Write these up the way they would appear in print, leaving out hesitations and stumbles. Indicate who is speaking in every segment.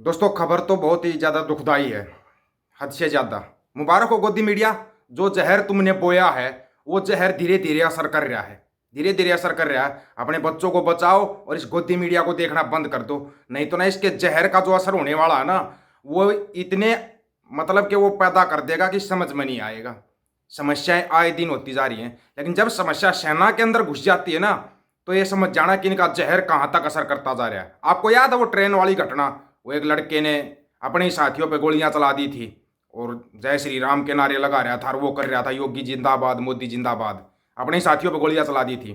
Speaker 1: दोस्तों, खबर तो बहुत ही ज़्यादा दुखदाई है। हद से ज़्यादा। मुबारक हो गोदी मीडिया। जो जहर तुमने बोया है वो जहर धीरे धीरे असर कर रहा है। धीरे धीरे असर कर रहा है। अपने बच्चों को बचाओ और इस गोदी मीडिया को देखना बंद कर दो। नहीं तो ना इसके जहर का जो असर होने वाला है ना, वो इतने मतलब कि वो पैदा कर देगा कि समझ में नहीं आएगा। समस्याएं आए दिन होती जा रही हैं, लेकिन जब समस्या सेना के अंदर घुस जाती है ना, तो ये समझ जाना कि इनका जहर कहाँ तक असर करता जा रहा है। आपको याद है वो ट्रेन वाली घटना? वो एक लड़के ने अपने ही साथियों पे गोलियां चला दी थी और जय श्री राम के नारे लगा रहा था और वो कर रहा था योगी जिंदाबाद मोदी जिंदाबाद। अपने ही साथियों पे गोलियां चला दी थी।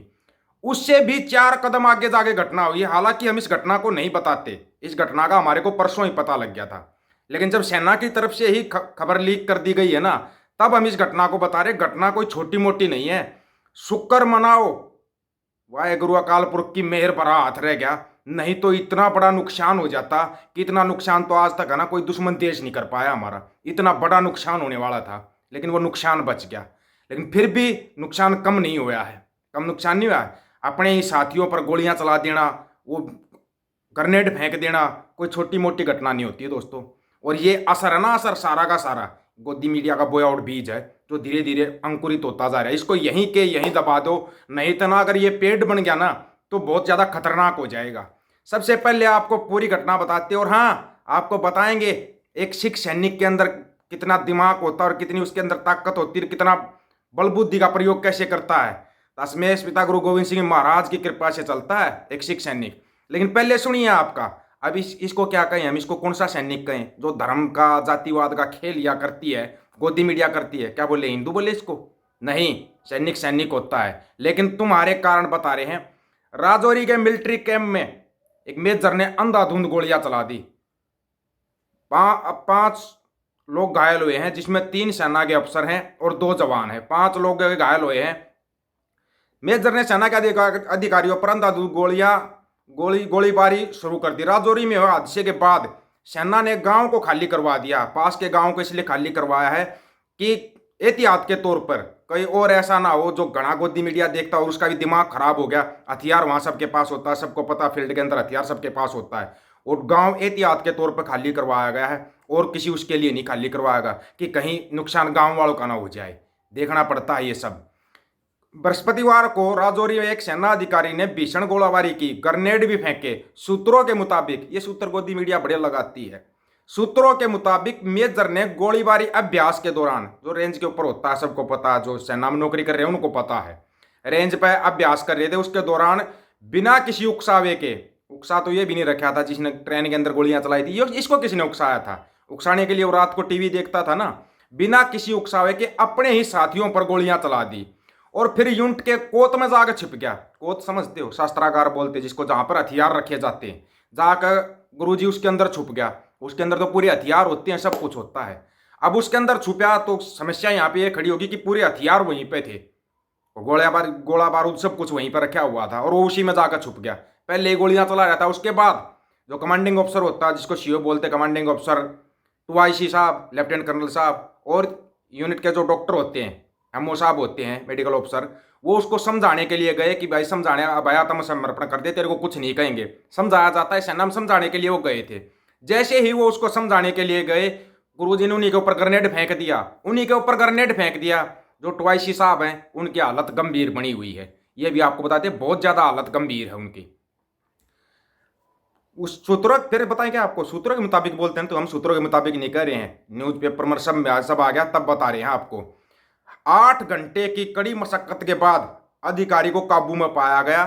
Speaker 1: उससे भी 4 कदम आगे जाके घटना हुई। हालांकि हम इस घटना को नहीं बताते, इस घटना का हमारे को परसों ही पता लग गया था। लेकिन जब सेना की तरफ से ही खबर लीक कर दी गई है ना, तब हम इस घटना को बता रहे। घटना कोई छोटी मोटी नहीं है। शुक्र मनाओ, वाहेगुरु अकाल पुरख की मेहर भरा हाथ रह गया। नहीं तो इतना बड़ा नुकसान हो जाता कि इतना नुकसान तो आज तक है ना कोई दुश्मन देश नहीं कर पाया हमारा। इतना बड़ा नुकसान होने वाला था, लेकिन वो नुकसान बच गया। लेकिन फिर भी नुकसान कम नहीं हुआ है। कम नुकसान नहीं हुआ है। अपने ही साथियों पर गोलियां चला देना, वो ग्रेनेड फेंक देना कोई छोटी मोटी घटना नहीं होती है दोस्तों। और ये असर है ना, असर सारा का सारा गोदी मीडिया का बोया आउट बीज है, जो धीरे धीरे अंकुरित होता जा रहा है। इसको यहीं के यहीं दबा दो। नहीं तो ना अगर ये पेड़ बन गया ना, तो बहुत ज़्यादा खतरनाक हो जाएगा। सबसे पहले आपको पूरी घटना बताते हैं और हाँ, आपको बताएंगे एक सिख सैनिक के अंदर कितना दिमाग होता है और कितनी उसके अंदर ताकत होती है, कितना बल बुद्धि का प्रयोग कैसे करता है। दशमेश पिता गुरु गोविंद सिंह महाराज की कृपा से चलता है एक सिख सैनिक। लेकिन पहले सुनिए आपका, अब इसको क्या कहें हम, इसको कौन सा सैनिक कहें जो धर्म का जातिवाद का खेल या करती है, गोदी मीडिया करती है? क्या बोले, हिंदू बोले इसको? नहीं, सैनिक सैनिक होता है। लेकिन तुम्हारे कारण बता रहे हैं। राजौरी के मिलिट्री कैंप में एक मेजर ने अंधाधुंध गोलियां चला दी। 5 लोग घायल हुए हैं, जिसमें 3 सेना के अफसर हैं और 2 जवान हैं। 5 लोग घायल हुए हैं। मेजर ने सेना के अधिकारियों पर अंधाधुंध गोलीबारी शुरू कर दी। राजौरी में हुए हादसे के बाद सेना ने गांव को खाली करवा दिया। पास के गांव को इसलिए खाली करवाया है कि एहतियात के तौर पर कहीं और ऐसा ना हो जो घना गोदी मीडिया देखता और उसका भी दिमाग खराब हो गया। हथियार वहां सबके पास होता है, सबको पता, फील्ड के अंदर हथियार सबके पास होता है। और गांव एहतियात के तौर पर खाली करवाया गया है और किसी उसके लिए नहीं खाली करवाया गया कि कहीं नुकसान गांव वालों का ना हो जाए। देखना पड़ता है ये सब। बृहस्पतिवार को राजौरी में एक सेना अधिकारी ने भीषण गोलाबारी की, ग्रेनेड भी फेंके। सूत्रों के मुताबिक, ये सूत्र गोदी मीडिया बड़े लगाती है। सूत्रों के मुताबिक मेजर ने गोलीबारी अभ्यास के दौरान, जो रेंज के ऊपर होता है सबको पता है, जो सेना में नौकरी कर रहे हैं उनको पता है, रेंज पर अभ्यास कर रहे थे, उसके दौरान बिना किसी उकसावे के, उकसा तो ये भी नहीं रखा था जिसने ट्रेन के अंदर गोलियां चलाई थी, इसको किसी ने उकसाया था? उकसाने के लिए वो रात को टीवी देखता था ना। बिना किसी उकसावे के अपने ही साथियों पर गोलियां चला दी और फिर यूनिट के कोत में जाकर छिप गया। कोत समझते हो, शस्त्रागार बोलते जिसको, जहां पर हथियार रखे जाते हैं। जाकर गुरुजी उसके अंदर छुप गया। उसके अंदर तो पूरे हथियार होते हैं, सब कुछ होता है। अब उसके अंदर छुपा तो समस्या यहाँ पे ये खड़ी होगी कि पूरे हथियार वहीं पे थे, गोला बारूद सब कुछ वहीं पर रखा हुआ था और वो उसी में जाकर छुप गया। पहले गोलियां चला रहा था, उसके बाद जो कमांडिंग ऑफिसर होता है, जिसको सीओ बोलते, कमांडिंग ऑफिसर, 2IC साहब, लेफ्टिनेंट कर्नल साहब, और यूनिट के जो डॉक्टर होते हैं, एमओ साहब होते हैं, मेडिकल ऑफिसर, वो उसको समझाने के लिए गए कि भाई समझाने, अब आया आत्मसमर्पण कर दे, तेरे को कुछ नहीं कहेंगे। समझाया जाता है सेना में, समझाने के लिए वो गए थे। जैसे ही वो उसको समझाने के लिए गए, गुरुजी ने उन्हीं के ऊपर ग्रेनेड फेंक दिया। उन्हीं के ऊपर ग्रेनेड फेंक दिया। जो 2IC साहब हैं, उनकी हालत गंभीर बनी हुई है। ये भी आपको बताते, बहुत ज्यादा हालत गंभीर है उनकी। उस सूत्रों, फिर बताएं क्या आपको, सूत्रों के मुताबिक बोलते हैं तो हम सूत्रों के मुताबिक नहीं कह रहे हैं, न्यूज़पेपर में सब आ गया तब बता रहे हैं आपको। 8 घंटे की कड़ी मशक्कत के बाद अधिकारी को काबू में पाया गया।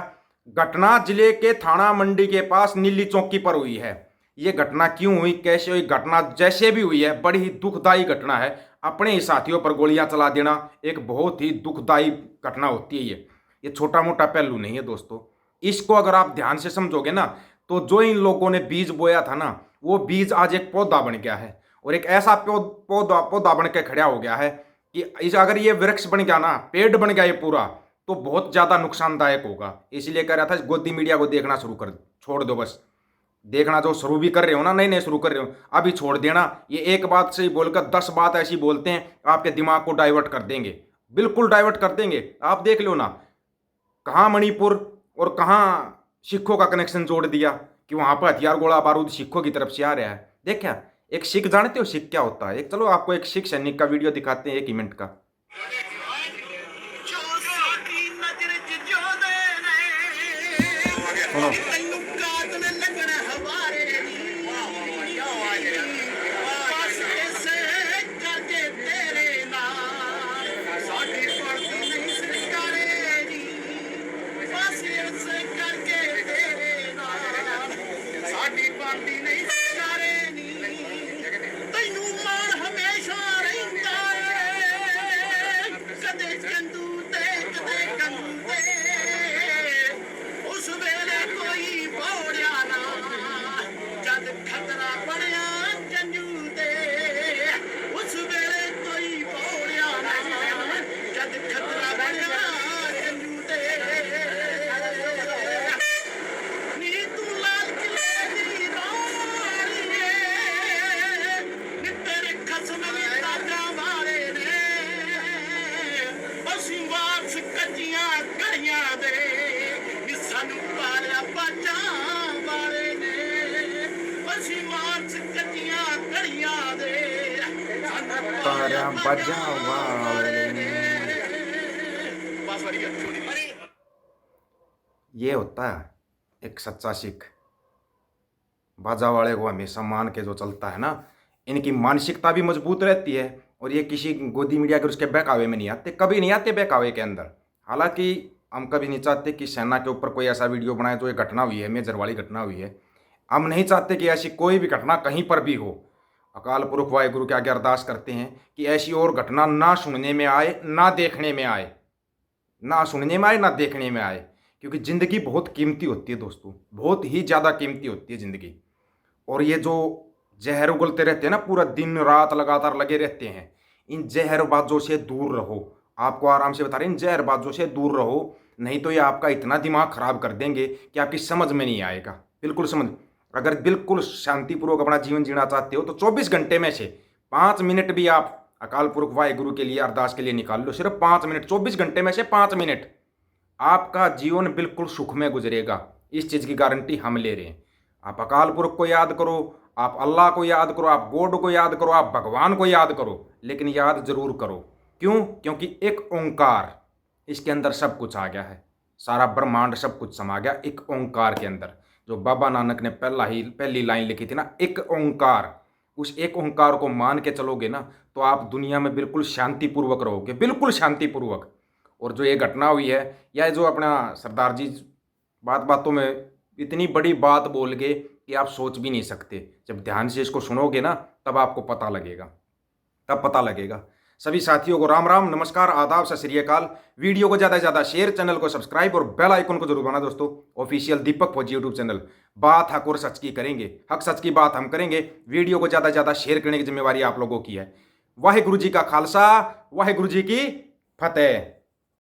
Speaker 1: घटना जिले के थाना मंडी के पास नीली चौकी पर हुई है। ये घटना क्यों हुई, कैसे हुई, घटना जैसे भी हुई है, बड़ी ही दुखदाई घटना है। अपने ही साथियों पर गोलियां चला देना एक बहुत ही दुखदाई घटना होती है। ये छोटा मोटा पहलू नहीं है दोस्तों। इसको अगर आप ध्यान से समझोगे ना, तो जो इन लोगों ने बीज बोया था ना, वो बीज आज एक पौधा बन गया है और एक ऐसा पौधा बन के खड़ा हो गया है कि अगर ये वृक्ष बन गया ना, पेड़ बन गया ये पूरा, तो बहुत ज्यादा नुकसानदायक होगा। इसलिए कह रहा था गोदी मीडिया को देखना शुरू कर, छोड़ दो बस। देखना जो शुरू भी कर रहे हो ना, नए नए शुरू कर रहे हो, अभी छोड़ देना। ये एक बात से ही बोलकर 10 बात ऐसी बोलते हैं, आपके दिमाग को डाइवर्ट कर देंगे, बिल्कुल डाइवर्ट कर देंगे। आप देख लो ना, कहाँ मणिपुर और कहाँ सिखों का कनेक्शन जोड़ दिया कि वहां पर हथियार गोला बारूद सिखों की तरफ से आ रहा है। देखा एक सिख, जानते हो सिख क्या होता है? एक चलो आपको एक सिख सैनिक का वीडियो दिखाते हैं 1 मिनट का। सुनो। तारा बजा वाले। ये होता है एक सच्चा सिख। बाजा वाले को हमेशा मान के जो चलता है ना, इनकी मानसिकता भी मजबूत रहती है और ये किसी गोदी मीडिया के उसके बहकावे में नहीं आते, कभी नहीं आते बहकावे के अंदर। हालांकि हम कभी नहीं चाहते कि सेना के ऊपर कोई ऐसा वीडियो बनाए जो ये घटना हुई है, मेजर वाली घटना हुई है। हम नहीं चाहते कि ऐसी कोई भी घटना कहीं पर भी हो। अकाल पुरख वाहिगुरु के आगे अरदास करते हैं कि ऐसी और घटना ना सुनने में आए, ना देखने में आए, ना सुनने में आए, ना देखने में आए। क्योंकि ज़िंदगी बहुत कीमती होती है दोस्तों, बहुत ही ज़्यादा कीमती होती है ज़िंदगी। और ये जो जहर उगलते रहते हैं ना, पूरा दिन रात लगातार लगे रहते हैं, इन जहरबाजों से दूर रहो। आपको आराम से बता रहे हैं, इन जहरबाजों से दूर रहो, नहीं तो ये आपका इतना दिमाग खराब कर देंगे कि आपकी समझ में नहीं आएगा। बिल्कुल समझ, अगर बिल्कुल शांतिपूर्वक अपना जीवन जीना चाहते हो तो 24 घंटे में से 5 मिनट भी आप अकाल पुरख वाहिगुरु के लिए अरदास के लिए निकाल लो। सिर्फ 5 मिनट, 24 घंटे में से 5 मिनट, आपका जीवन बिल्कुल सुख में गुजरेगा। इस चीज़ की गारंटी हम ले रहे हैं। आप अकाल पुरख को याद करो, आप अल्लाह को याद करो, आप गॉड को याद करो, आप भगवान को याद करो, लेकिन याद जरूर करो। क्यों? क्योंकि एक ओंकार, इसके अंदर सब कुछ आ गया है, सारा ब्रह्मांड सब कुछ समा गया एक ओंकार के अंदर। जो बाबा नानक ने पहली लाइन लिखी थी ना, एक ओंकार, उस एक ओंकार को मान के चलोगे ना तो आप दुनिया में बिल्कुल शांतिपूर्वक रहोगे, बिल्कुल शांतिपूर्वक। और जो ये घटना हुई है, या जो अपना सरदार जी बात बातों में इतनी बड़ी बात बोल गए कि आप सोच भी नहीं सकते। जब ध्यान से इसको सुनोगे ना तब आपको पता लगेगा, तब पता लगेगा। सभी साथियों को राम राम, नमस्कार, आदाब, सत श्री अकाल। वीडियो को ज़्यादा से ज़्यादा शेयर, चैनल को सब्सक्राइब और बेल आइकन को जरूर दबाना दोस्तों। ऑफिशियल दीपक फौजी यूट्यूब चैनल। बात हक और सच की करेंगे, हक सच की बात हम करेंगे। वीडियो को ज़्यादा से ज़्यादा शेयर करने की जिम्मेवारी आप लोगों की है। वाहिगुरु जी का खालसा, वाहिगुरु जी की फतेह।